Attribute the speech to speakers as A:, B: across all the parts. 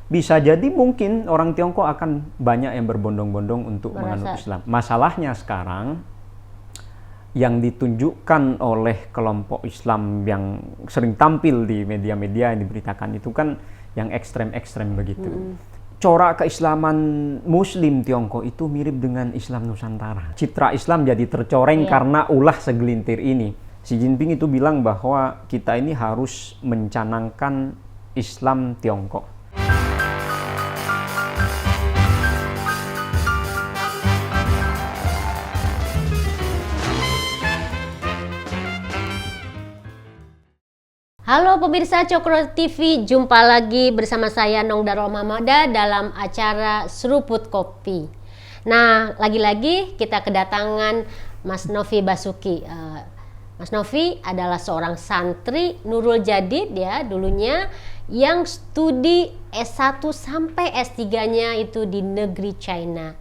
A: bisa jadi mungkin orang Tiongkok akan banyak yang berbondong-bondong untuk menganut Islam. Masalahnya sekarang yang ditunjukkan oleh kelompok Islam yang sering tampil di media-media yang diberitakan itu kan yang ekstrem-ekstrem begitu. Corak keislaman Muslim Tiongkok itu mirip dengan Islam Nusantara. Citra Islam jadi tercoreng karena ulah segelintir ini. Xi Jinping itu bilang bahwa kita ini harus mencanangkan Islam Tiongkok.
B: Halo pemirsa Cokro TV, jumpa lagi bersama saya Nong Darul Mahmada dalam acara Seruput Kopi. Nah, lagi-lagi kita kedatangan Mas Novi Basuki. Mas Novi adalah seorang santri Nurul Jadid ya dulunya yang studi S1 sampai S3-nya itu di negeri China.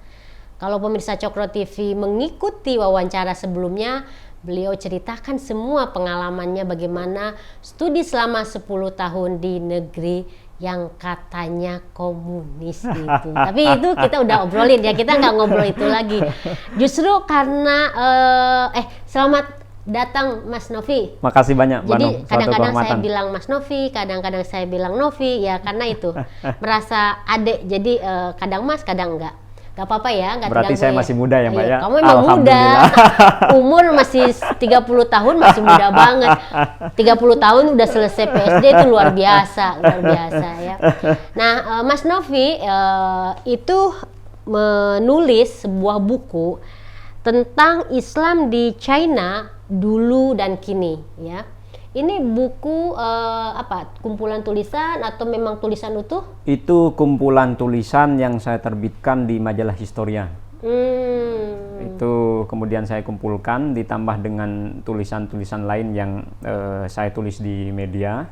B: Kalau pemirsa Cokro TV mengikuti wawancara sebelumnya, beliau ceritakan semua pengalamannya bagaimana studi selama 10 tahun di negeri yang katanya komunis gitu. Tapi itu kita udah obrolin ya, kita nggak ngobrol itu lagi. Justru karena selamat datang Mas Novi.
A: Makasih banyak.
B: Jadi kadang-kadang saya bilang Mas Novi, kadang-kadang saya bilang Novi ya karena itu merasa adik. Jadi kadang Mas, kadang enggak. Gak apa-apa ya, gak
A: berarti saya masih muda ya Mbak ya?
B: Kamu emang muda, umur masih 30 tahun masih muda banget. 30 tahun udah selesai PSD itu luar biasa ya. Nah Mas Novi itu menulis sebuah buku tentang Islam di China dulu dan kini ya. Ini buku kumpulan tulisan atau memang tulisan utuh? Itu
A: kumpulan tulisan yang saya terbitkan di majalah Historia. Itu kemudian saya kumpulkan ditambah dengan tulisan-tulisan lain yang saya tulis di media,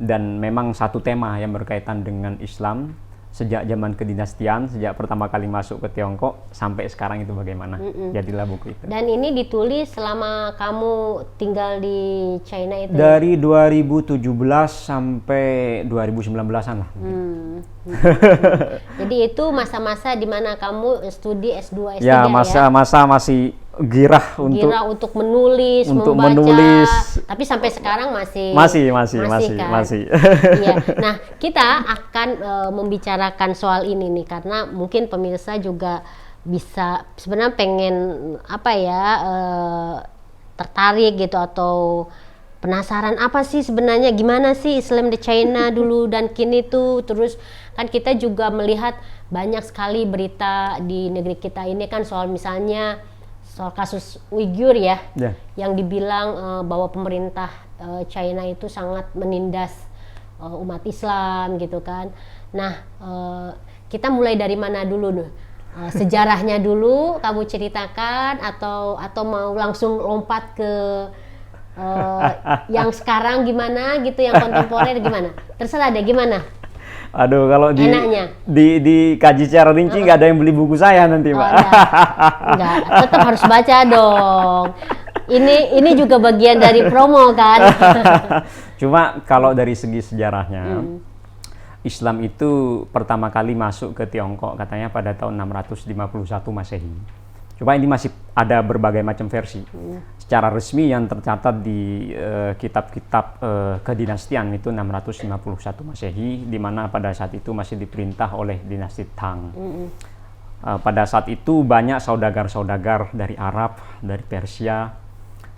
A: dan memang satu tema yang berkaitan dengan Islam sejak zaman kedinastian, sejak pertama kali masuk ke Tiongkok sampai sekarang itu bagaimana. Jadilah buku itu. Dan ini ditulis selama kamu tinggal di China itu? Dari 2017 sampai 2019-an lah. Jadi itu masa-masa di mana kamu studi S2, S3 ya? Masa-masa masih girah untuk menulis, membaca. Tapi sampai sekarang masih kan? Iya. Nah, kita akan membicarakan soal ini nih karena mungkin pemirsa juga bisa sebenarnya pengen tertarik gitu atau penasaran apa sih sebenarnya gimana sih Islam di China dulu dan kini tuh. Terus kan kita juga melihat banyak sekali berita di negeri kita ini kan soal misalnya soal kasus Uighur ya, yang dibilang bahwa pemerintah China itu sangat menindas umat Islam gitu kan. Nah, kita mulai dari mana dulu nih? Sejarahnya dulu kamu ceritakan atau mau langsung lompat ke yang sekarang gimana gitu, yang kontemporer gimana? Terserah deh gimana. Aduh, kalau dikaji secara rinci nggak ada yang beli buku saya nanti, Mbak.
B: Enggak, tetap harus baca dong. Ini juga bagian dari promo kan.
A: Cuma kalau dari segi sejarahnya, Islam itu pertama kali masuk ke Tiongkok katanya pada tahun 651 Masehi. Cuma ini masih ada berbagai macam versi. Secara resmi yang tercatat di kitab-kitab kedinastian itu 651 Masehi, di mana pada saat itu masih diperintah oleh dinasti Tang. Pada saat itu banyak saudagar-saudagar dari Arab, dari Persia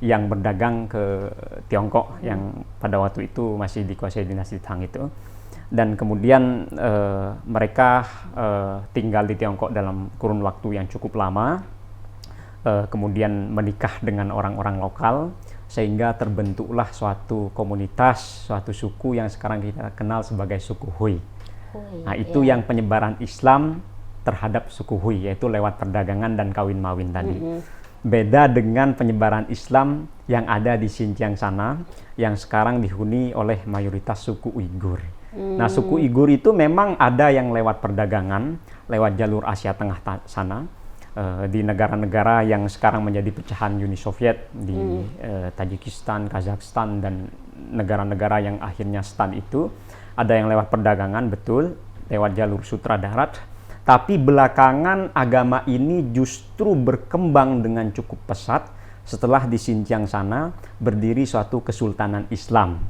A: yang berdagang ke Tiongkok yang pada waktu itu masih dikuasai dinasti Tang itu. Dan kemudian mereka tinggal di Tiongkok dalam kurun waktu yang cukup lama. Kemudian menikah dengan orang-orang lokal sehingga terbentuklah suatu komunitas, suatu suku yang sekarang kita kenal sebagai suku Hui. Nah, itu yang penyebaran Islam terhadap suku Hui, yaitu lewat perdagangan dan kawin-mawin tadi. Beda dengan penyebaran Islam yang ada di Xinjiang sana, yang sekarang dihuni oleh mayoritas suku Uighur. Nah, suku Uighur itu memang ada yang lewat perdagangan, lewat jalur Asia Tengah sana, di negara-negara yang sekarang menjadi pecahan Uni Soviet, di Tajikistan, Kazakhstan, dan negara-negara yang akhirnya stan itu, ada yang lewat perdagangan, betul. lewat jalur sutra darat. Tapi belakangan agama ini justru berkembang dengan cukup pesat setelah di Xinjiang sana berdiri suatu kesultanan Islam.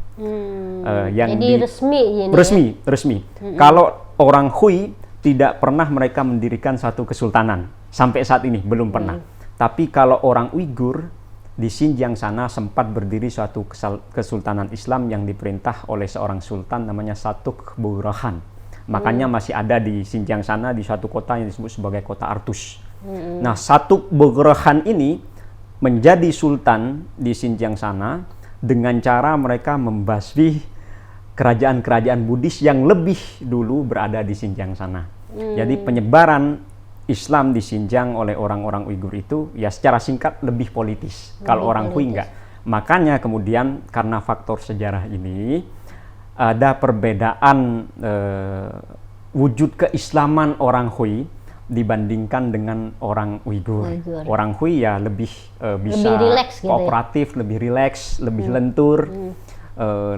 A: Yang
B: jadi resmi ini
A: resmi. Kalau orang Hui tidak pernah mereka mendirikan satu kesultanan sampai saat ini, belum pernah. Tapi kalau orang Uighur di Xinjiang sana sempat berdiri suatu kesultanan Islam yang diperintah oleh seorang sultan namanya Satuk Bourhan. Makanya masih ada di Xinjiang sana di suatu kota yang disebut sebagai kota Artus. Nah, Satuk Bourhan ini menjadi sultan di Xinjiang sana dengan cara mereka membasmi kerajaan-kerajaan Buddhis yang lebih dulu berada di Xinjiang sana. Jadi penyebaran Islam di Xinjiang oleh orang-orang Uighur itu ya secara singkat lebih politis. Kalau orang Hui enggak. Makanya kemudian karena faktor sejarah ini ada perbedaan wujud keislaman orang Hui dibandingkan dengan orang Uighur. Orang Hui ya lebih bisa
B: lebih
A: kooperatif, gitu ya? Lebih rileks, lebih lentur,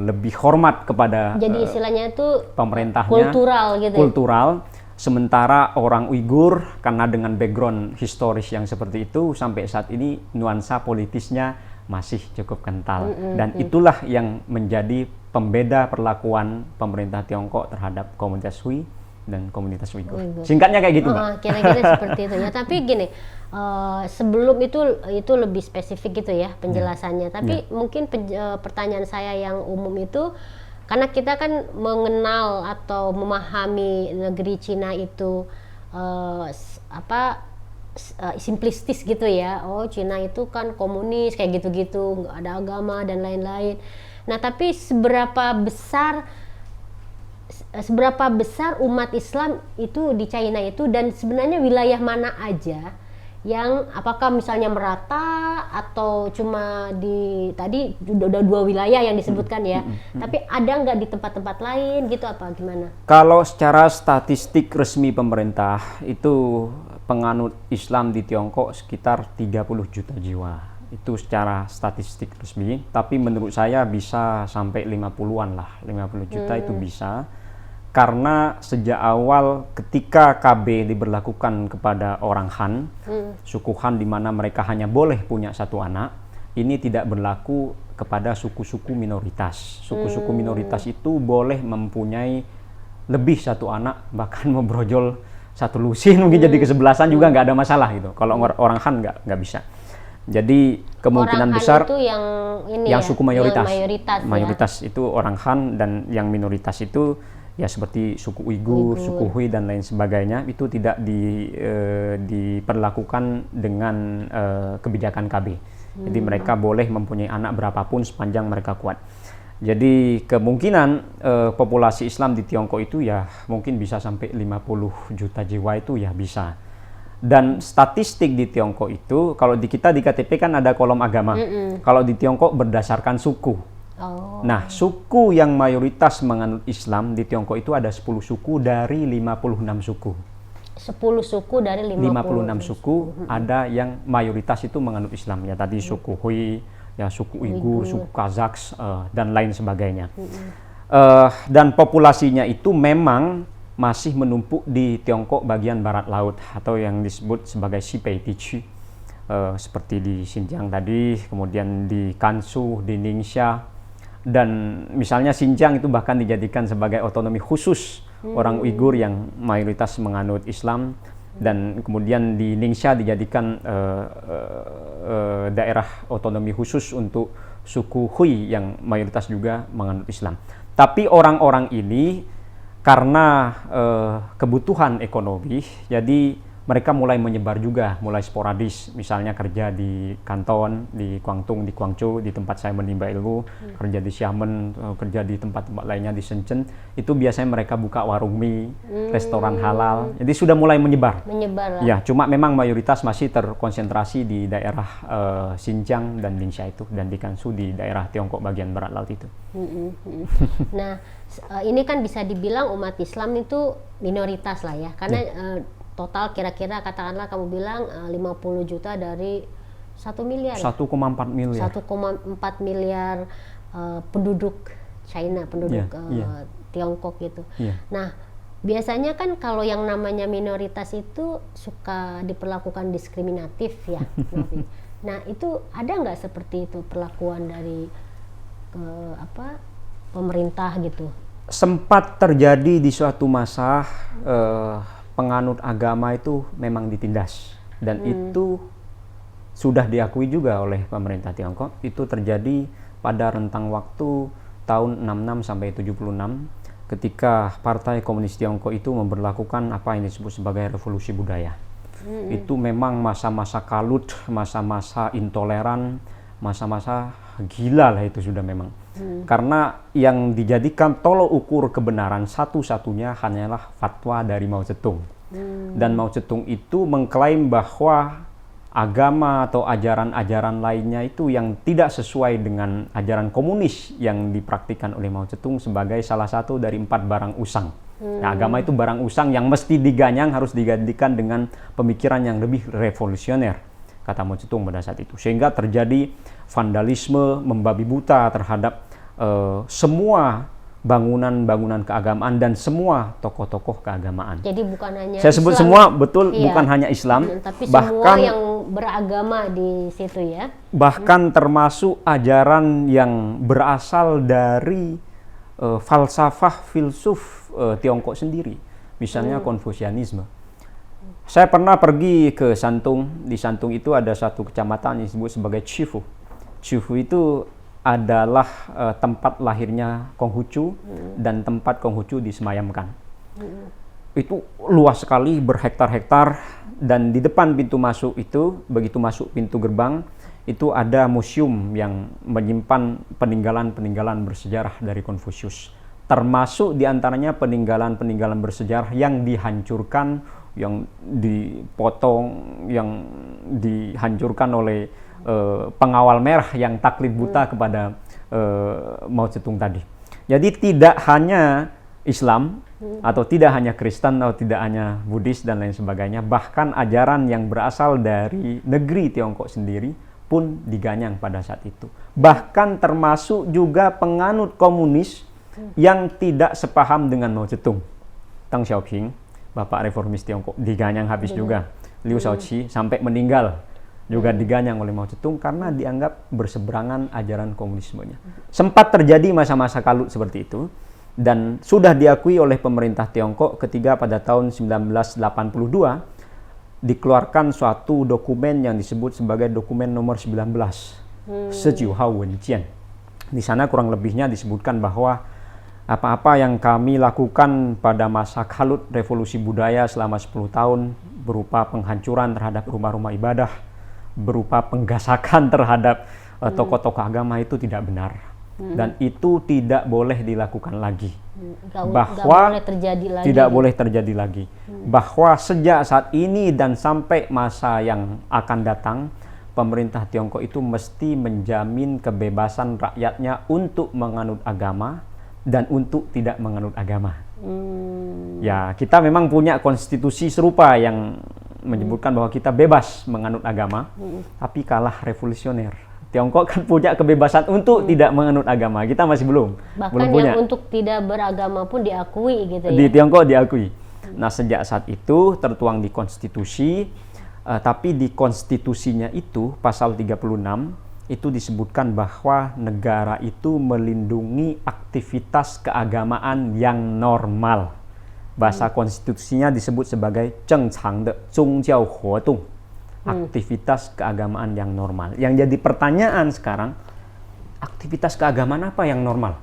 A: lebih hormat kepada
B: jadi istilahnya itu
A: pemerintahnya,
B: kultural gitu.
A: Kultural. Sementara orang Uighur karena dengan background historis yang seperti itu sampai saat ini nuansa politisnya masih cukup kental. Dan itulah yang menjadi pembeda perlakuan pemerintah Tiongkok terhadap komunitas Hui dan komunitas Uighur. Singkatnya kayak gitu, Mbak.
B: Kira-kira seperti itu ya. Tapi gini, sebelum itu lebih spesifik gitu ya penjelasannya. Tapi mungkin pertanyaan saya yang umum itu, karena kita kan mengenal atau memahami negeri Cina itu simplistis gitu ya. Oh, Cina itu kan komunis kayak gitu-gitu, nggak ada agama dan lain-lain. Nah, tapi seberapa besar umat Islam itu di China itu, dan sebenarnya wilayah mana aja yang apakah misalnya merata atau cuma di tadi udah 2 wilayah yang disebutkan ya, tapi ada nggak di tempat-tempat lain gitu, apa gimana?
A: Kalau secara statistik resmi pemerintah itu penganut Islam di Tiongkok sekitar 30 juta jiwa. Itu secara statistik resmi, tapi menurut saya bisa sampai 50-an lah, 50 juta itu bisa. Karena sejak awal ketika KB diberlakukan kepada orang Han, suku Han di mana mereka hanya boleh punya 1 anak, ini tidak berlaku kepada suku-suku minoritas. Suku-suku minoritas itu boleh mempunyai lebih 1 anak, bahkan membrojol 1 lusin mungkin jadi kesebelasan juga nggak ada masalah gitu. Kalau orang Han nggak bisa. Jadi kemungkinan
B: orang
A: besar
B: Han itu yang
A: suku mayoritas.
B: Mayoritas
A: itu orang Han, dan yang minoritas itu ya seperti suku Uighur, suku Hui dan lain sebagainya itu tidak diperlakukan dengan kebijakan KB. Jadi mereka boleh mempunyai anak berapapun sepanjang mereka kuat. Jadi kemungkinan populasi Islam di Tiongkok itu ya mungkin bisa sampai 50 juta jiwa itu ya bisa. Dan statistik di Tiongkok itu, kalau di kita di KTP kan ada kolom agama. Kalau di Tiongkok berdasarkan suku. Nah, suku yang mayoritas menganut Islam di Tiongkok itu ada 10 suku dari 56 suku.
B: 10 suku dari
A: 56 suku ada yang mayoritas itu menganut Islam. Ya tadi suku Hui, ya suku Uighur, suku Kazakh, dan lain sebagainya. Dan populasinya itu memang masih menumpuk di Tiongkok bagian barat laut atau yang disebut sebagai Xipei Diqi, seperti di Xinjiang tadi, kemudian di Gansu, di Ningxia, dan misalnya Xinjiang itu bahkan dijadikan sebagai otonomi khusus orang Uighur yang mayoritas menganut Islam, dan kemudian di Ningxia dijadikan daerah otonomi khusus untuk suku Hui yang mayoritas juga menganut Islam. Tapi orang-orang ini karena kebutuhan ekonomi, jadi mereka mulai menyebar juga, mulai sporadis. Misalnya kerja di Kanton, di Guangdong, di Guangzhou, di tempat saya menimba ilmu, kerja di Xiamen, kerja di tempat-tempat lainnya di Shenzhen. Itu biasanya mereka buka warung mie, restoran halal. Jadi sudah mulai menyebar.
B: Menyebar lah.
A: Ya, cuma memang mayoritas masih terkonsentrasi di daerah Xinjiang dan Ningxia itu, dan di Gansu di daerah Tiongkok bagian barat laut itu.
B: Nah, ini kan bisa dibilang umat Islam itu minoritas lah ya, karena total kira-kira katakanlah kamu bilang 50 juta dari 1 miliar.
A: 1,4 miliar.
B: 1,4 miliar penduduk China, penduduk Tiongkok gitu. Nah, biasanya kan kalau yang namanya minoritas itu suka diperlakukan diskriminatif ya, Novi. Nah itu ada nggak seperti itu perlakuan dari pemerintah gitu?
A: Sempat terjadi di suatu masa penganut agama itu memang ditindas, dan itu sudah diakui juga oleh pemerintah Tiongkok. Itu terjadi pada rentang waktu tahun 66 sampai 76 ketika Partai Komunis Tiongkok itu memberlakukan apa yang disebut sebagai revolusi budaya. Itu memang masa-masa kalut, masa-masa intoleran, masa-masa gila lah itu sudah memang. Karena yang dijadikan tolok ukur kebenaran satu-satunya hanyalah fatwa dari Mao Zedong. Dan Mao Zedong itu mengklaim bahwa agama atau ajaran-ajaran lainnya itu yang tidak sesuai dengan ajaran komunis yang dipraktikkan oleh Mao Zedong sebagai salah satu dari 4 barang usang. Nah, agama itu barang usang yang mesti diganyang, harus digantikan dengan pemikiran yang lebih revolusioner, kata Mao Zedong pada saat itu. Sehingga terjadi vandalisme, membabi buta terhadap semua bangunan-bangunan keagamaan dan semua tokoh-tokoh keagamaan.
B: Jadi bukan hanya
A: saya sebut
B: Islam,
A: semua, betul,
B: iya,
A: bukan hanya Islam,
B: tapi
A: bahkan
B: semua yang beragama di situ ya.
A: Bahkan termasuk ajaran yang berasal dari falsafah filsuf Tiongkok sendiri, misalnya Konfusianisme. Saya pernah pergi ke Shantung. Di Shantung itu ada satu kecamatan yang disebut sebagai Chifu. Chifu itu adalah tempat lahirnya Konghucu dan tempat Konghucu disemayamkan. Itu luas sekali, berhektar-hektar, dan di depan pintu masuk itu, begitu masuk pintu gerbang, itu ada museum yang menyimpan peninggalan-peninggalan bersejarah dari Konfusius. Termasuk diantaranya peninggalan-peninggalan bersejarah yang dihancurkan, yang dipotong, yang dihancurkan oleh pengawal merah yang taklid buta kepada Mao Zedong tadi. Jadi tidak hanya Islam, atau tidak hanya Kristen, atau tidak hanya Buddhis dan lain sebagainya, bahkan ajaran yang berasal dari negeri Tiongkok sendiri pun diganyang pada saat itu. Bahkan termasuk juga penganut komunis yang tidak sepaham dengan Mao Zedong. Deng Xiaoping, bapak reformis Tiongkok, diganyang habis juga. Liu Shaoqi sampai meninggal juga diganyang oleh Mao Zedong karena dianggap berseberangan ajaran komunismenya. Sempat terjadi masa-masa kalut seperti itu, dan sudah diakui oleh pemerintah Tiongkok ketika pada tahun 1982 dikeluarkan suatu dokumen yang disebut sebagai dokumen nomor 19, Sejiu Hao Wenjian. Di sana kurang lebihnya disebutkan bahwa apa-apa yang kami lakukan pada masa kalut revolusi budaya selama 10 tahun berupa penghancuran terhadap rumah-rumah ibadah, berupa penggasakan terhadap tokoh-tokoh agama itu tidak benar. Dan itu tidak boleh dilakukan lagi. Bahwa tidak boleh terjadi lagi. Bahwa sejak saat ini dan sampai masa yang akan datang, pemerintah Tiongkok itu mesti menjamin kebebasan rakyatnya untuk menganut agama dan untuk tidak menganut agama. Ya, kita memang punya konstitusi serupa yang menyebutkan bahwa kita bebas menganut agama, tapi kalah revolusioner. Tiongkok kan punya kebebasan untuk tidak menganut agama, kita masih belum.
B: Bahkan
A: punya.
B: Yang untuk tidak beragama pun diakui gitu ya.
A: Di Tiongkok diakui. Nah, sejak saat itu tertuang di konstitusi, tapi di konstitusinya itu pasal 36 itu disebutkan bahwa negara itu melindungi aktivitas keagamaan yang normal. Bahasa konstitusinya disebut sebagai 正常的宗教活动. Aktivitas keagamaan yang normal. Yang jadi pertanyaan sekarang, aktivitas keagamaan apa yang normal?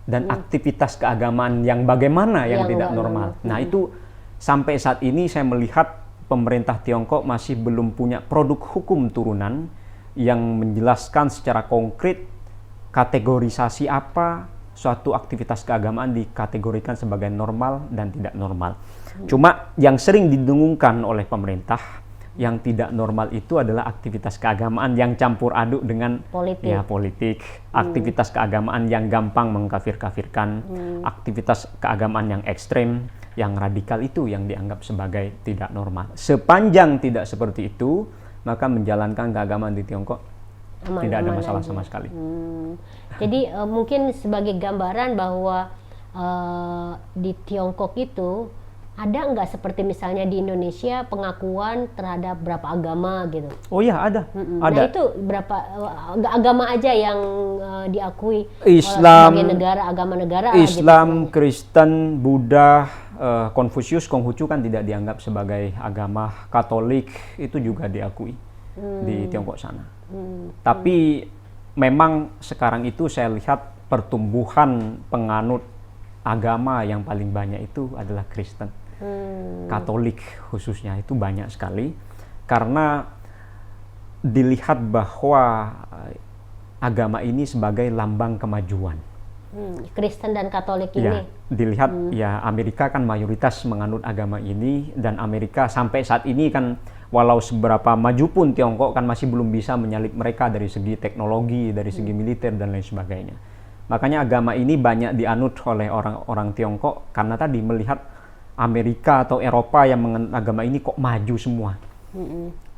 A: Dan aktivitas keagamaan yang bagaimana yang tidak normal? Nah, itu sampai saat ini saya melihat pemerintah Tiongkok masih belum punya produk hukum turunan yang menjelaskan secara konkret kategorisasi apa suatu aktivitas keagamaan dikategorikan sebagai normal dan tidak normal. Cuma yang sering didengungkan oleh pemerintah, yang tidak normal itu adalah aktivitas keagamaan yang campur aduk dengan politik. Aktivitas keagamaan yang gampang mengkafir-kafirkan, aktivitas keagamaan yang ekstrem, yang radikal itu yang dianggap sebagai tidak normal. Sepanjang tidak seperti itu, maka menjalankan keagamaan di Tiongkok tidak ada masalah sama sekali.
B: Jadi mungkin sebagai gambaran bahwa di Tiongkok itu ada nggak seperti misalnya di Indonesia pengakuan terhadap berapa agama gitu?
A: Oh iya, ada.
B: Nah
A: Ada.
B: itu berapa agama aja yang diakui
A: Islam,
B: sebagai agama negara
A: Islam,
B: gitu,
A: Kristen, Buddha, Konfusius, Konghucu kan tidak dianggap sebagai agama. Katolik itu juga diakui di Tiongkok sana. Tapi memang sekarang itu saya lihat pertumbuhan penganut agama yang paling banyak itu adalah Kristen. Katolik khususnya itu banyak sekali karena dilihat bahwa agama ini sebagai lambang kemajuan.
B: Kristen dan Katolik
A: Ya,
B: ini.
A: dilihat ya Amerika kan mayoritas menganut agama ini, dan Amerika sampai saat ini kan walau seberapa maju pun Tiongkok kan masih belum bisa menyalip mereka dari segi teknologi, dari segi militer dan lain sebagainya. Makanya agama ini banyak dianut oleh orang-orang Tiongkok karena tadi melihat Amerika atau Eropa yang menganut agama ini kok maju semua.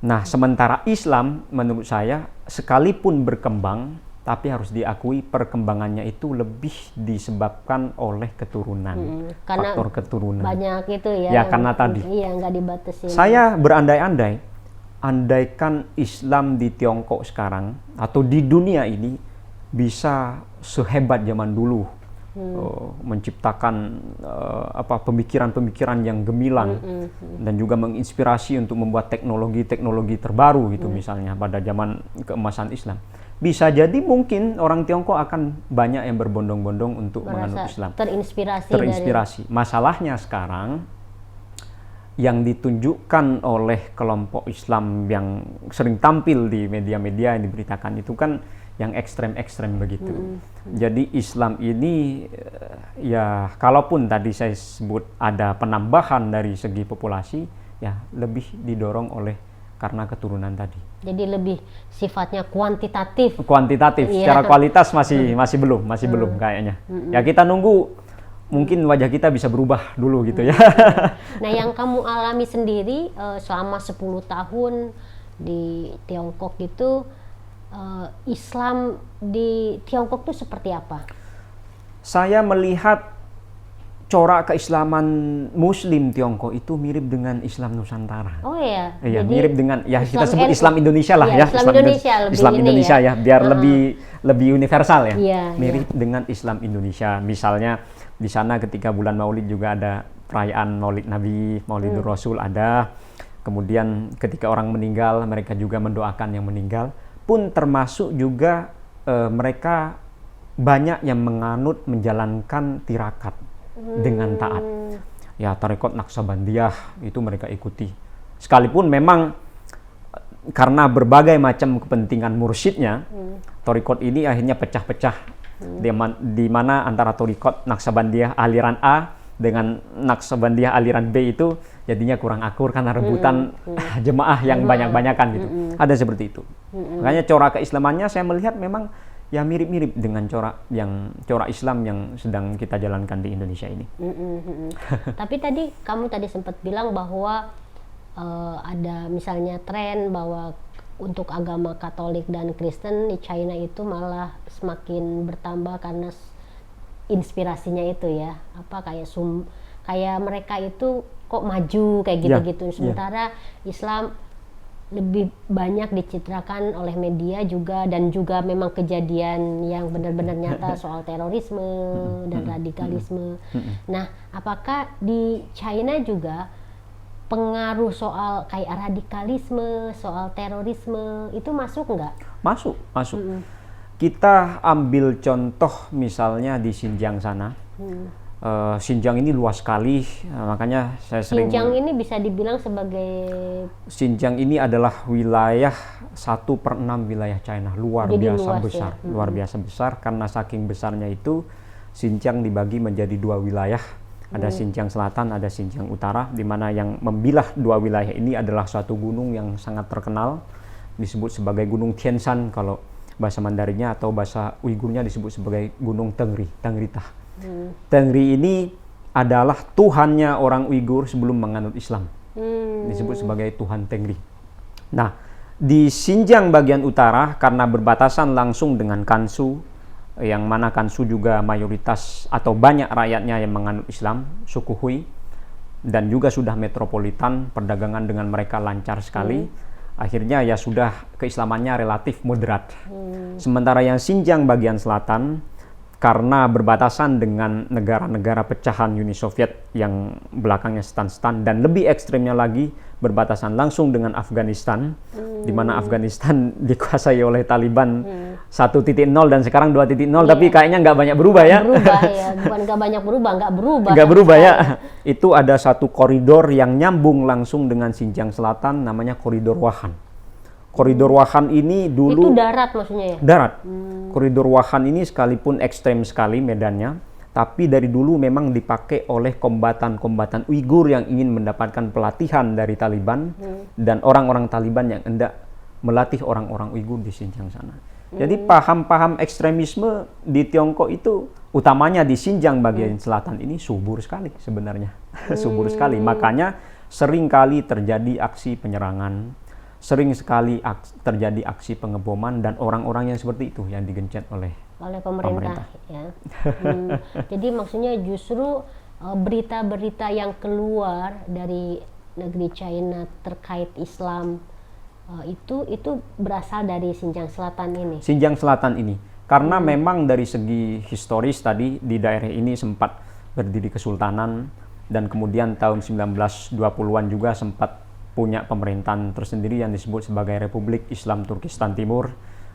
A: Nah, sementara Islam menurut saya sekalipun berkembang, tapi harus diakui perkembangannya itu lebih disebabkan oleh keturunan,
B: Karena
A: faktor keturunan.
B: banyak itu
A: Ya, karena tadi.
B: Iya, nggak dibatasi.
A: Saya berandai-andai, andaikan Islam di Tiongkok sekarang atau di dunia ini bisa sehebat zaman dulu, menciptakan pemikiran-pemikiran yang gemilang dan juga menginspirasi untuk membuat teknologi-teknologi terbaru gitu, misalnya pada zaman keemasan Islam. Bisa jadi mungkin orang Tiongkok akan banyak yang berbondong-bondong untuk menganut Islam.
B: Terinspirasi.
A: Masalahnya sekarang yang ditunjukkan oleh kelompok Islam yang sering tampil di media-media yang diberitakan itu kan yang ekstrem-ekstrem begitu. Jadi Islam ini ya kalaupun tadi saya sebut ada penambahan dari segi populasi, ya lebih didorong oleh karena keturunan tadi.
B: Jadi lebih sifatnya kuantitatif.
A: Secara kualitas masih belum kayaknya. Ya kita nunggu, mungkin wajah kita bisa berubah dulu gitu ya.
B: Nah, yang kamu alami sendiri selama 10 tahun di Tiongkok itu, Islam di Tiongkok itu seperti apa?
A: Saya melihat corak keislaman Muslim Tiongkok itu mirip dengan Islam Nusantara.
B: Oh ya.
A: Iya, mirip dengan ya kita sebut
B: NU.
A: Islam Indonesia lah ya. Islam Indonesia ya, biar lebih universal ya. Mirip dengan Islam Indonesia. Misalnya di sana ketika bulan Maulid juga ada perayaan Maulid Nabi, Maulidur Rasul ada. Kemudian ketika orang meninggal, mereka juga mendoakan yang meninggal. Pun termasuk juga mereka banyak yang menjalankan tirakat dengan taat. Ya, tarekat Naqsabandiyah itu mereka ikuti. Sekalipun memang karena berbagai macam kepentingan mursyidnya, tarekat ini akhirnya pecah-pecah. Di mana antara tarekat Naqsabandiyah aliran A dengan Naqsabandiyah aliran B itu jadinya kurang akur karena rebutan jemaah yang banyak-banyakan gitu. Ada seperti itu. Makanya corak keislamannya saya melihat memang ya mirip-mirip dengan corak Islam yang sedang kita jalankan di Indonesia ini.
B: Tapi kamu tadi sempat bilang bahwa ada misalnya tren bahwa untuk agama Katolik dan Kristen di China itu malah semakin bertambah karena inspirasinya itu ya, kayak mereka itu kok maju kayak gitu-gitu. Sementara Islam lebih banyak dicitrakan oleh media juga, dan juga memang kejadian yang benar-benar nyata soal terorisme dan radikalisme. Nah, apakah di China juga pengaruh soal kayak radikalisme, soal terorisme itu masuk nggak?
A: Masuk. Kita ambil contoh misalnya di Xinjiang sana. Xinjiang ini luas sekali, makanya saya sering...
B: Xinjiang ini bisa dibilang sebagai...
A: Xinjiang ini adalah wilayah 1/6 wilayah China, luar biasa besar, karena saking besarnya itu Xinjiang dibagi menjadi 2 wilayah, ada Xinjiang Selatan, ada Xinjiang Utara, di mana yang membilah 2 wilayah ini adalah suatu gunung yang sangat terkenal, disebut sebagai Gunung Tianshan kalau bahasa Mandarinnya, atau bahasa Uigurnya disebut sebagai Gunung Tengritah. Tengri ini adalah Tuhannya orang Uighur sebelum menganut Islam. Disebut sebagai Tuhan Tengri. Nah, di Xinjiang bagian utara karena berbatasan langsung dengan Kansu, yang mana Kansu juga mayoritas atau banyak rakyatnya yang menganut Islam, suku Hui, dan juga sudah metropolitan, perdagangan dengan mereka lancar sekali. Akhirnya ya sudah keislamannya relatif moderat. Sementara yang Xinjiang bagian selatan, karena berbatasan dengan negara-negara pecahan Uni Soviet yang belakangnya stan-stan, dan lebih ekstrimnya lagi berbatasan langsung dengan Afghanistan, di mana Afghanistan dikuasai oleh Taliban 1.0 dan sekarang 2.0, tapi kayaknya nggak banyak berubah ya.
B: Berubah ya, bukan nggak banyak berubah, nggak berubah.
A: Nggak berubah ya. Itu ada satu koridor yang nyambung langsung dengan Xinjiang Selatan, namanya koridor Wahan. Koridor Wahan ini dulu...
B: Itu darat maksudnya ya?
A: Darat. Koridor Wahan ini sekalipun ekstrem sekali medannya, tapi dari dulu memang dipakai oleh kombatan-kombatan Uighur yang ingin mendapatkan pelatihan dari Taliban dan orang-orang Taliban yang hendak melatih orang-orang Uighur di Xinjiang sana. Jadi paham-paham ekstremisme di Tiongkok itu, utamanya di Xinjiang bagian selatan ini, subur sekali sebenarnya. Subur sekali. Makanya sering kali terjadi aksi penyerangan, sering sekali terjadi aksi pengeboman, dan orang-orang yang seperti itu yang digencet oleh
B: pemerintah. Ya. Jadi maksudnya justru berita-berita yang keluar dari negeri China terkait Islam itu berasal dari Xinjiang Selatan ini.
A: Xinjiang Selatan ini, karena memang dari segi historis tadi di daerah ini sempat berdiri kesultanan, dan kemudian tahun 1920-an juga sempat punya pemerintahan tersendiri yang disebut sebagai Republik Islam Turkistan Timur,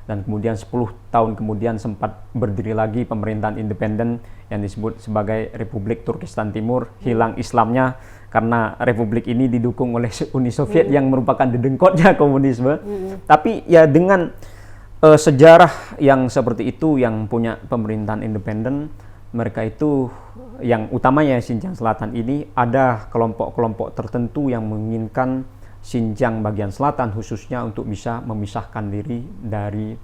A: dan kemudian 10 tahun kemudian sempat berdiri lagi pemerintahan independen yang disebut sebagai Republik Turkistan Timur. Hilang Islamnya karena republik ini didukung oleh Uni Soviet yang merupakan dedengkotnya komunisme. Tapi ya dengan sejarah yang seperti itu, yang punya pemerintahan independen, mereka itu yang utamanya Xinjiang Selatan ini, ada kelompok-kelompok tertentu yang menginginkan Xinjiang bagian selatan khususnya untuk bisa memisahkan diri dari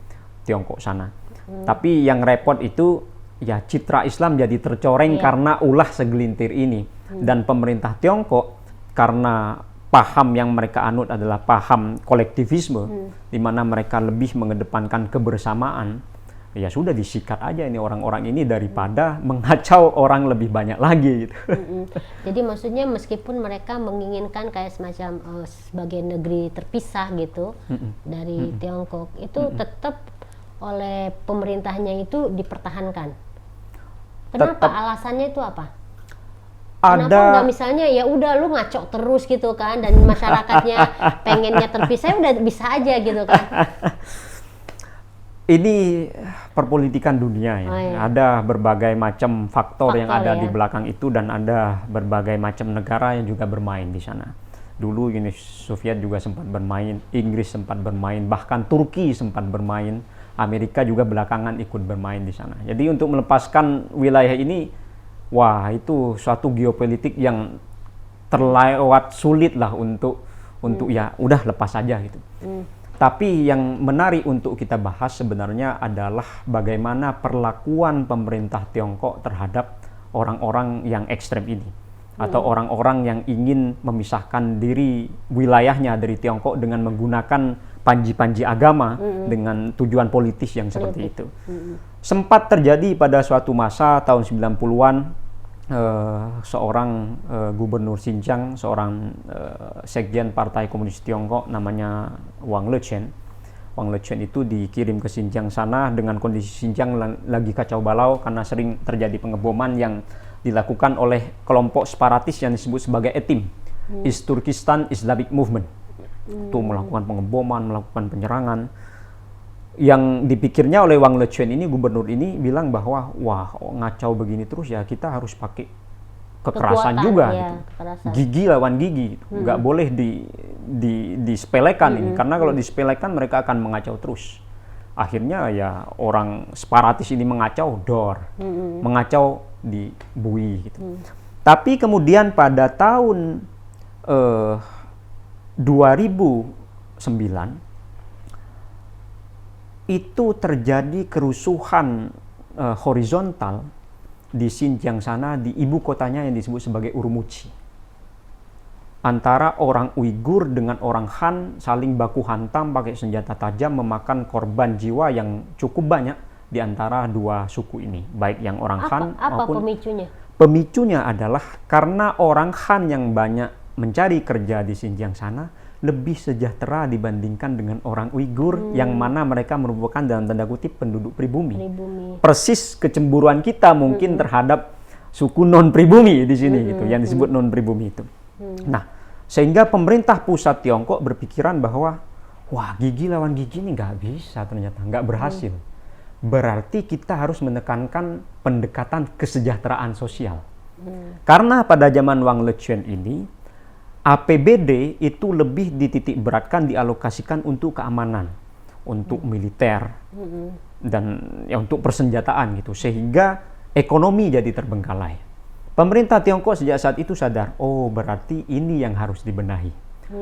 A: Tiongkok sana. Tapi yang repot itu ya citra Islam jadi tercoreng karena ulah segelintir ini. Dan pemerintah Tiongkok karena paham yang mereka anut adalah paham kolektivisme, di mana mereka lebih mengedepankan kebersamaan. Ya sudah, disikat aja ini orang-orang ini daripada mengacau orang lebih banyak lagi gitu.
B: Jadi maksudnya meskipun mereka menginginkan kayak semacam sebagai negeri terpisah gitu dari Tiongkok, itu tetap oleh pemerintahnya itu dipertahankan. Kenapa? Alasannya itu apa? Kenapa nggak misalnya ya udah lu ngaco terus gitu kan, dan masyarakatnya pengennya terpisah, udah bisa aja gitu kan?
A: Ini perpolitikan dunia ya. Ada berbagai macam faktor yang ada di belakang itu, dan ada berbagai macam negara yang juga bermain di sana. Dulu Uni Soviet juga sempat bermain, Inggris sempat bermain, bahkan Turki sempat bermain, Amerika juga belakangan ikut bermain di sana. Jadi untuk melepaskan wilayah ini, wah itu suatu geopolitik yang terlewat sulit lah untuk ya udah lepas saja gitu. Tapi yang menarik untuk kita bahas sebenarnya adalah bagaimana perlakuan pemerintah Tiongkok terhadap orang-orang yang ekstrem ini, atau orang-orang yang ingin memisahkan diri wilayahnya dari Tiongkok dengan menggunakan panji-panji agama dengan tujuan politis yang seperti itu. Sempat terjadi pada suatu masa tahun 90-an, seorang gubernur Xinjiang, seorang sekjen Partai Komunis Tiongkok namanya Wang Lechen. Wang Lechen itu dikirim ke Xinjiang sana dengan kondisi Xinjiang lagi kacau balau karena sering terjadi pengeboman yang dilakukan oleh kelompok separatis yang disebut sebagai ETIM, East Turkestan Islamic Movement. Itu melakukan pengeboman, melakukan penyerangan. Yang dipikirnya oleh Wang Lechen ini, gubernur ini bilang bahwa wah ngacau begini terus ya kita harus pakai kekerasan juga gitu. Gigi lawan gigi gitu. Nggak boleh disepelekan ini, karena kalau disepelekan mereka akan mengacau terus. Akhirnya ya orang separatis ini mengacau mengacau di bui gitu. Tapi kemudian pada tahun 2009 itu terjadi kerusuhan horizontal di Xinjiang sana, di ibu kotanya yang disebut sebagai Urumqi, antara orang Uighur dengan orang Han, saling baku hantam pakai senjata tajam, memakan korban jiwa yang cukup banyak, di antara dua suku ini, baik yang orang Han
B: Apa
A: maupun
B: pemicunya?
A: pemicunya adalah karena orang Han yang banyak mencari kerja di Xinjiang sana lebih sejahtera dibandingkan dengan orang Uighur yang mana mereka merupakan dalam tanda kutip penduduk pribumi. Persis kecemburuan kita mungkin terhadap suku non pribumi di sini gitu, yang disebut non pribumi itu. Nah, sehingga pemerintah pusat Tiongkok berpikiran bahwa wah, gigi lawan gigi ini nggak bisa, ternyata nggak berhasil. Berarti kita harus menekankan pendekatan kesejahteraan sosial. Karena pada zaman Wang Lequan ini APBD itu lebih dititik beratkan, dialokasikan untuk keamanan, untuk militer, dan ya untuk persenjataan gitu, sehingga ekonomi jadi terbengkalai. Pemerintah Tiongkok sejak saat itu sadar, oh berarti ini yang harus dibenahi.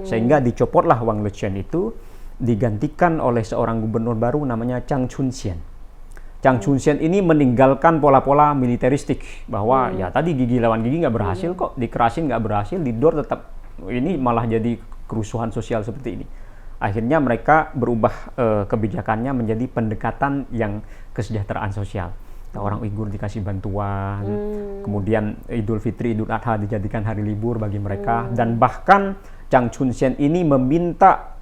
A: Sehingga dicopotlah Wang Lequan itu, digantikan oleh seorang gubernur baru namanya Chang Chun-sien. Chang Chun-sien ini meninggalkan pola-pola militeristik, bahwa ya tadi gigi lawan gigi nggak berhasil kok, dikerasin nggak berhasil, didor tetap, ini malah jadi kerusuhan sosial seperti ini. Akhirnya mereka berubah kebijakannya menjadi pendekatan yang kesejahteraan sosial. Orang Uighur dikasih bantuan, kemudian Idul Fitri, Idul Adha dijadikan hari libur bagi mereka, dan bahkan Chang Chun-sien ini meminta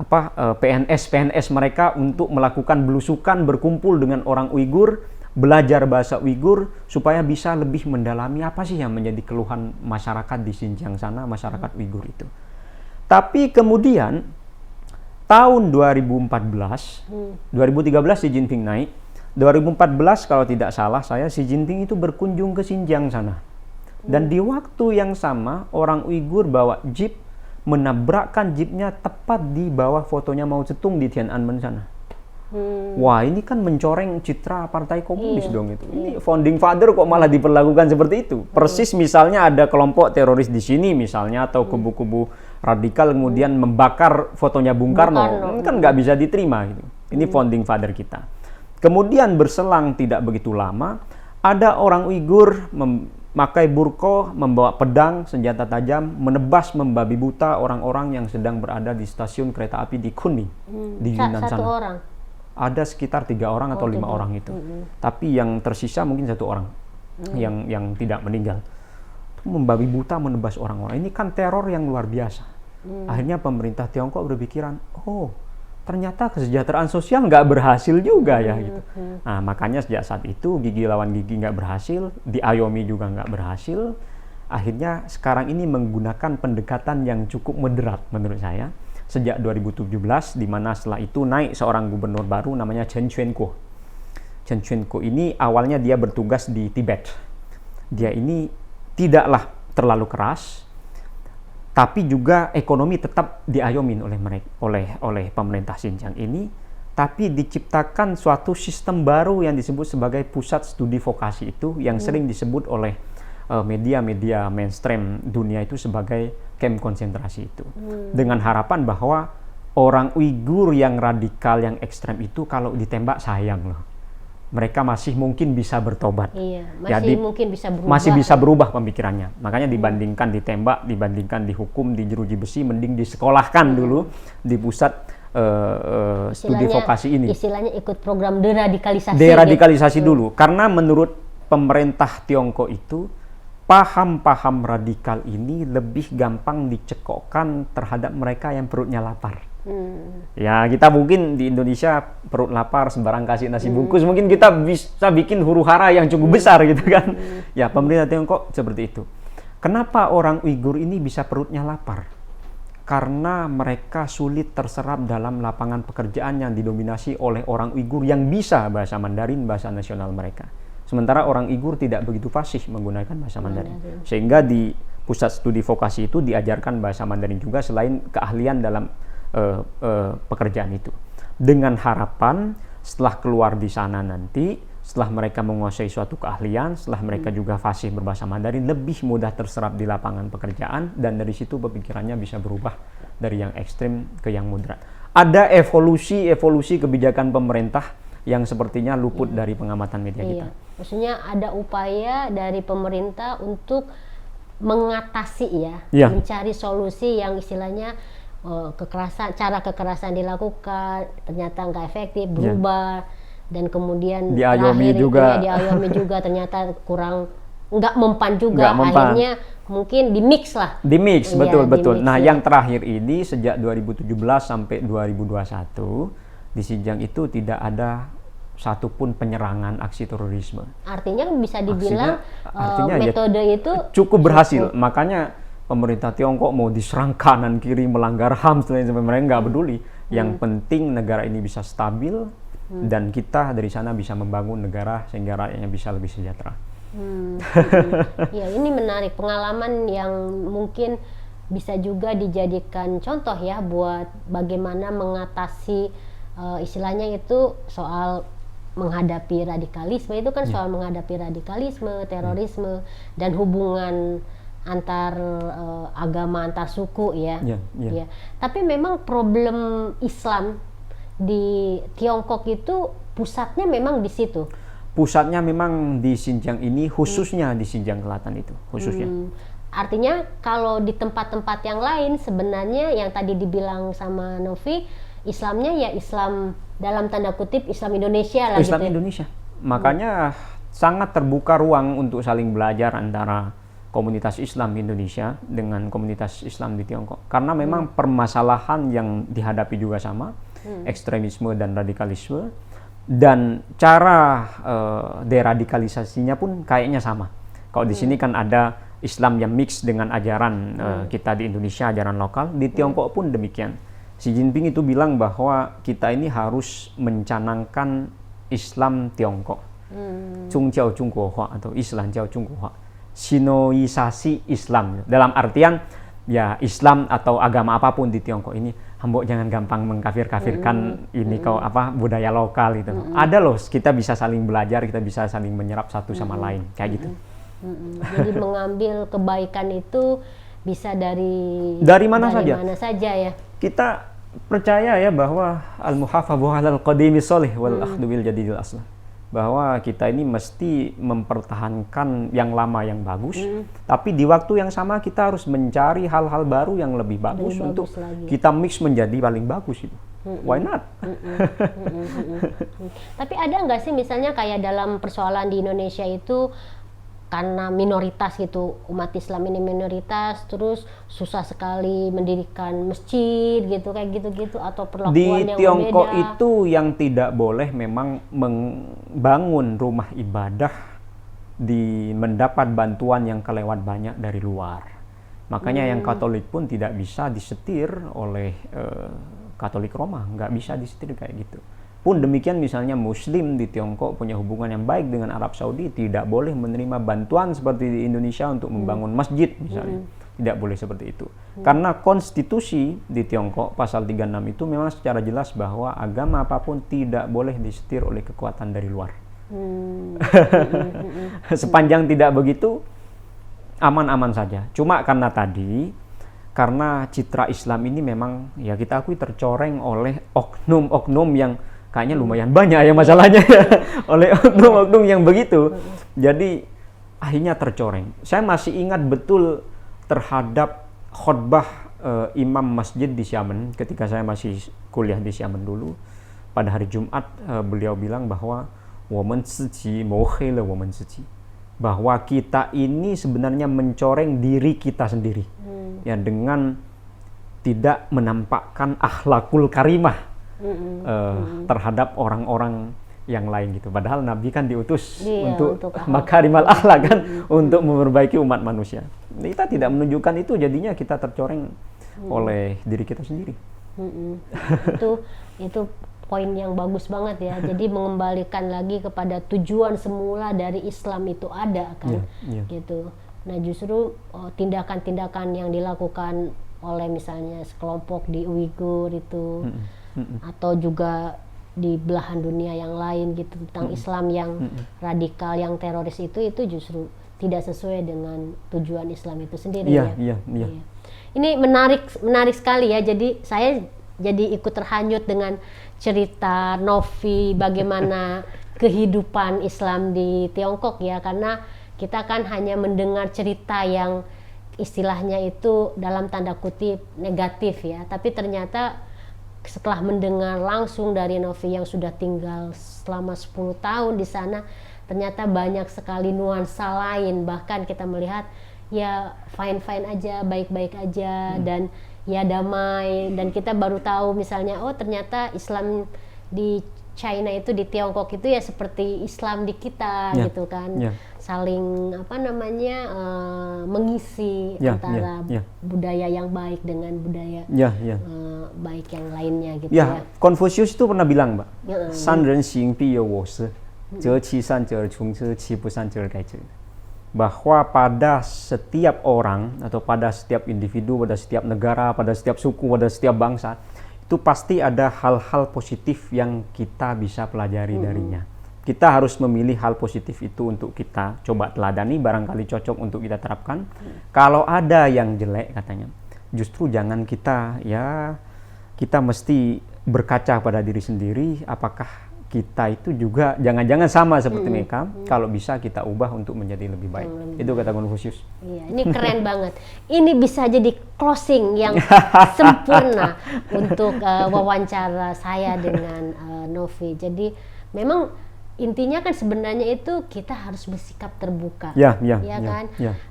A: PNS mereka untuk melakukan belusukan, berkumpul dengan orang Uighur, belajar bahasa Uighur supaya bisa lebih mendalami apa sih yang menjadi keluhan masyarakat di Xinjiang sana, masyarakat Uighur itu. Tapi kemudian tahun 2013 Xi Jinping naik, 2014 kalau tidak salah saya, Xi Jinping itu berkunjung ke Xinjiang sana. Dan di waktu yang sama orang Uighur bawa jeep, menabrakkan jeepnya tepat di bawah fotonya Mao Zedong di Tiananmen sana. Wah, ini kan mencoreng citra Partai Komunis dong itu. Ini founding father kok malah diperlakukan seperti itu. Persis misalnya ada kelompok teroris di sini misalnya, atau kubu-kubu radikal kemudian membakar fotonya Bung Karno. Ini kan nggak bisa diterima gitu. Ini founding father kita. Kemudian berselang tidak begitu lama, ada orang Uighur memakai burqa, membawa pedang, senjata tajam, menebas, membabi buta orang-orang yang sedang berada di stasiun kereta api di Kunming, di Yunnan sana.
B: Orang?
A: Ada sekitar 3 orang atau 5 orang itu. Tapi yang tersisa mungkin 1 orang yang tidak meninggal. Membabi buta, menebas orang-orang. Ini kan teror yang luar biasa. Akhirnya pemerintah Tiongkok berpikiran, oh ternyata kesejahteraan sosial nggak berhasil juga ya gitu. Nah, makanya sejak saat itu gigi lawan gigi nggak berhasil, diayomi juga nggak berhasil. Akhirnya sekarang ini menggunakan pendekatan yang cukup moderat menurut saya. Sejak 2017, di mana setelah itu naik seorang gubernur baru namanya Chen Quanko. Chen Quanko ini awalnya dia bertugas di Tibet. Dia ini tidaklah terlalu keras, tapi juga ekonomi tetap diayomin oleh pemerintah Xinjiang ini, tapi diciptakan suatu sistem baru yang disebut sebagai pusat studi vokasi itu, yang sering disebut oleh media-media mainstream dunia itu sebagai kamp konsentrasi itu. Dengan harapan bahwa orang Uighur yang radikal, yang ekstrem itu kalau ditembak sayang loh. Mereka masih mungkin bisa bertobat.
B: Iya,
A: mungkin bisa berubah. Masih bisa berubah pemikirannya. Makanya dibandingkan ditembak, dibandingkan dihukum, dijeruji besi, mending disekolahkan dulu di pusat studi vokasi ini.
B: Istilahnya ikut program deradikalisasi.
A: Deradikalisasi dulu. Karena menurut pemerintah Tiongkok itu, paham-paham radikal ini lebih gampang dicekokkan terhadap mereka yang perutnya lapar. Ya, kita mungkin di Indonesia perut lapar sembarang kasih nasi bungkus, mungkin kita bisa bikin huru-hara yang cukup besar gitu kan. Ya, pemerintah Tiongkok seperti itu. Kenapa orang Uighur ini bisa perutnya lapar? Karena mereka sulit terserap dalam lapangan pekerjaan yang didominasi oleh orang Uighur yang bisa bahasa Mandarin, bahasa nasional mereka. Sementara orang Uighur tidak begitu fasih menggunakan bahasa Mandarin. Sehingga di pusat studi vokasi itu diajarkan bahasa Mandarin juga selain keahlian dalam pekerjaan itu. Dengan harapan setelah keluar di sana nanti, setelah mereka menguasai suatu keahlian, setelah mereka juga fasih berbahasa Mandarin, lebih mudah terserap di lapangan pekerjaan, dan dari situ pemikirannya bisa berubah dari yang ekstrim ke yang moderat. Ada evolusi kebijakan pemerintah yang sepertinya luput dari pengamatan media kita.
B: Maksudnya ada upaya dari pemerintah untuk mengatasi mencari solusi yang istilahnya cara kekerasan dilakukan ternyata nggak efektif, berubah. dan kemudian
A: diayomi
B: terakhir
A: juga.
B: ya, diayomi juga ternyata kurang nggak mempan juga.
A: Nggak mempan.
B: Akhirnya mungkin di mix lah.
A: Di mix, betul.
B: Di-mix,
A: Nah,
B: ya.
A: yang terakhir ini sejak 2017 sampai 2021 di Xinjiang itu tidak ada satupun penyerangan aksi terorisme.
B: Artinya bisa dibilang
A: artinya ya
B: metode itu
A: cukup berhasil. Makanya pemerintah Tiongkok mau diserang kanan kiri, melanggar HAM, mereka nggak peduli. Yang penting negara ini bisa stabil dan kita dari sana bisa membangun negara sehingga rakyatnya bisa lebih sejahtera.
B: Ya, ini menarik, pengalaman yang mungkin bisa juga dijadikan contoh ya buat bagaimana mengatasi istilahnya itu soal menghadapi radikalisme, itu kan soal menghadapi radikalisme, terorisme, dan hubungan antar agama, antar suku ya. Ya. Tapi memang problem Islam di Tiongkok itu pusatnya memang di situ.
A: Pusatnya memang di Xinjiang ini, khususnya di Xinjiang Selatan itu, khususnya.
B: Artinya kalau di tempat-tempat yang lain sebenarnya yang tadi dibilang sama Novi, Islamnya ya Islam dalam tanda kutip Islam Indonesia lah.
A: Islam
B: gitu.
A: Indonesia. Makanya sangat terbuka ruang untuk saling belajar antara komunitas Islam Indonesia dengan komunitas Islam di Tiongkok. Karena memang permasalahan yang dihadapi juga sama, ekstremisme dan radikalisme, dan cara deradikalisasinya pun kayaknya sama. Kalau di sini kan ada Islam yang mix dengan ajaran kita di Indonesia, ajaran lokal. Di Tiongkok pun demikian. Xi Jinping itu bilang bahwa kita ini harus mencanangkan Islam Tiongkok, Zhongjiao Zhongguohua atau Islam Jiao Zhongguohua, Sinoisasi Islam. Dalam artian ya Islam atau agama apapun di Tiongkok ini, hambok jangan gampang mengkafir-kafirkan ini kau budaya lokal itu. Ada loh, kita bisa saling belajar, kita bisa saling menyerap satu sama lain kayak gitu.
B: Jadi mengambil kebaikan itu bisa dari
A: mana saja.
B: Mana saja ya.
A: Kita percaya ya bahwa al-muhafadhah 'alal qadimi sholih wal akhdhu bil jadidil aslah. Bahwa kita ini mesti mempertahankan yang lama yang bagus, tapi di waktu yang sama kita harus mencari hal-hal baru yang lebih bagus untuk kita mix menjadi paling bagus itu. Why not?
B: Tapi ada nggak sih misalnya kayak dalam persoalan di Indonesia itu karena minoritas gitu, umat Islam ini minoritas, terus susah sekali mendirikan masjid gitu, kayak gitu-gitu, atau perlakuan
A: di
B: yang
A: Tiongkok
B: berbeda.
A: itu yang tidak boleh memang membangun rumah ibadah mendapat bantuan yang kelewat banyak dari luar. Makanya yang Katolik pun tidak bisa disetir oleh Katolik Roma, nggak bisa disetir kayak gitu. Pun demikian misalnya Muslim di Tiongkok punya hubungan yang baik dengan Arab Saudi, tidak boleh menerima bantuan seperti di Indonesia untuk membangun masjid misalnya. Tidak boleh seperti itu. Karena konstitusi di Tiongkok pasal 36 itu memang secara jelas bahwa agama apapun tidak boleh disetir oleh kekuatan dari luar. Sepanjang tidak begitu, aman-aman saja. Cuma karena citra Islam ini memang ya kita akui tercoreng oleh oknum-oknum yang kayaknya lumayan banyak ya masalahnya oleh oknum-oknum yang begitu. Jadi akhirnya tercoreng. Saya masih ingat betul terhadap khutbah imam masjid di Xiamen ketika saya masih kuliah di Xiamen dulu. Pada hari Jumat beliau bilang bahwa bahwa kita ini sebenarnya mencoreng diri kita sendiri ya dengan tidak menampakkan akhlakul karimah terhadap orang-orang yang lain gitu. Padahal Nabi kan diutus untuk makarimal akhlak kan, untuk memperbaiki umat manusia. Kita tidak menunjukkan itu, jadinya kita tercoreng oleh diri kita sendiri.
B: Itu poin yang bagus banget ya. Jadi mengembalikan lagi kepada tujuan semula dari Islam itu ada kan, gitu. Nah justru tindakan-tindakan yang dilakukan oleh misalnya sekelompok di Uighur itu, atau juga di belahan dunia yang lain gitu tentang Islam yang radikal, yang teroris itu justru tidak sesuai dengan tujuan Islam itu sendiri.
A: Iya.
B: Ini menarik sekali ya. Jadi saya jadi ikut terhanyut dengan cerita Novi bagaimana kehidupan Islam di Tiongkok ya, karena kita kan hanya mendengar cerita yang istilahnya itu dalam tanda kutip negatif ya, tapi ternyata setelah mendengar langsung dari Novi yang sudah tinggal selama 10 tahun di sana, ternyata banyak sekali nuansa lain, bahkan kita melihat ya fine-fine aja, baik-baik aja, dan ya damai, dan kita baru tahu misalnya oh ternyata Islam di China itu, di Tiongkok itu ya seperti Islam di kita gitu kan, saling apa namanya mengisi antara budaya yang baik dengan budaya baik yang lainnya gitu ya.
A: Konfusius itu pernah bilang, Mbak, san ren xing bi you wo shi, zhe qi san zhe chung zhe qi bu san zhe gai zhe. Bahwa pada setiap orang atau pada setiap individu, pada setiap negara, pada setiap suku, pada setiap bangsa, itu pasti ada hal-hal positif yang kita bisa pelajari darinya. Kita harus memilih hal positif itu untuk kita coba teladani, barangkali cocok untuk kita terapkan. Kalau ada yang jelek katanya, justru jangan kita mesti berkaca pada diri sendiri, apakah kita itu juga jangan-jangan sama seperti mereka. Kalau bisa kita ubah untuk menjadi lebih baik. Itu kata Confucius.
B: Iya, ini keren banget. Ini bisa jadi closing yang sempurna untuk wawancara saya dengan Novi. Jadi memang intinya kan sebenarnya itu kita harus bersikap terbuka, kan?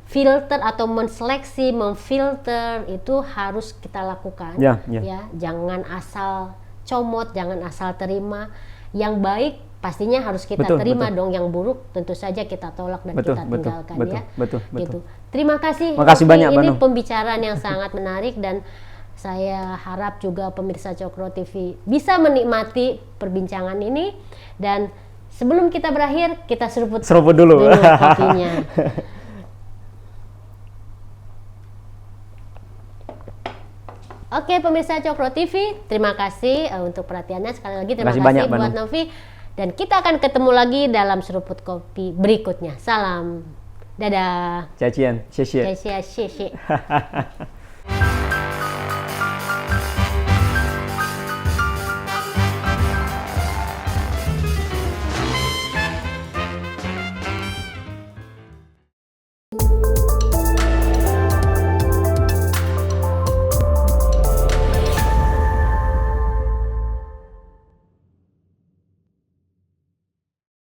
B: Filter atau menseleksi, memfilter itu harus kita lakukan. Ya, jangan asal comot, jangan asal terima. Yang baik pastinya harus kita terima dong, yang buruk tentu saja kita tolak dan kita tinggalkan ya. Gitu. Terima kasih.
A: Makasih banyak,
B: ini pembicaraan yang sangat menarik, dan saya harap juga pemirsa Cokro TV bisa menikmati perbincangan ini. Dan sebelum kita berakhir, kita seruput dulu kopinya. Oke, pemirsa Cokro TV, terima kasih untuk perhatiannya. Sekali lagi terima kasih
A: banyak,
B: buat Novi. Dan kita akan ketemu lagi dalam seruput kopi berikutnya. Salam. Dadah.
A: 再见，谢谢。
B: 谢谢。